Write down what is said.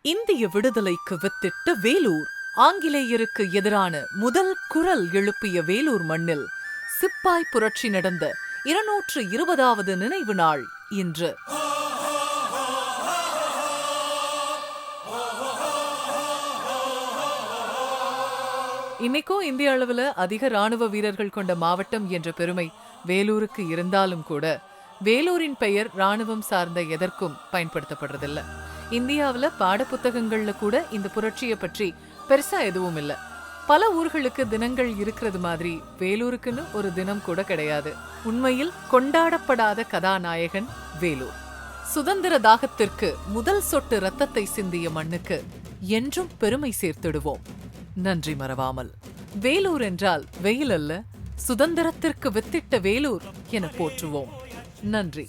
இந்திய விடுதலைக்கு வித்திட்ட வேலூர். ஆங்கிலேயருக்கு எதிரான முதல் குரல் எழுப்பிய வேலூர் மண்ணில் சிப்பாய் புரட்சி நடந்த 220வது நினைவு நாள் இன்று. இன்னைக்கும் இந்திய அளவுல அதிக ராணுவ வீரர்கள் கொண்ட மாவட்டம் என்ற பெருமை வேலூருக்கு இருந்தாலும் கூட வேலூரின் பெயர் ராணுவம் சார்ந்த எதற்கும் பயன்படுத்தப்படுறதில்ல. இந்தியாவில பாடப்புத்தகங்கள்ல கூட இந்த புரட்சியை பற்றி பெருசா எதுவும் இல்ல. பல ஊர்களுக்கு தினங்கள் இருக்கிறது மாதிரி வேலூருக்குன்னு ஒரு தினம் கூட கிடையாது. உண்மையில் கொண்டாடப்படாத கதாநாயகன் வேலூர். சுதந்திர தாகத்திற்கு முதல் சொட்டு ரத்தத்தை சிந்திய மண்ணுக்கு என்றும் பெருமை சேர்த்திடுவோம். நன்றி மறவாமல். வேலூர் என்றால் வெயில் அல்ல, சுதந்திரத்திற்கு வித்திட்ட வேலூர் என போற்றுவோம். நன்றி.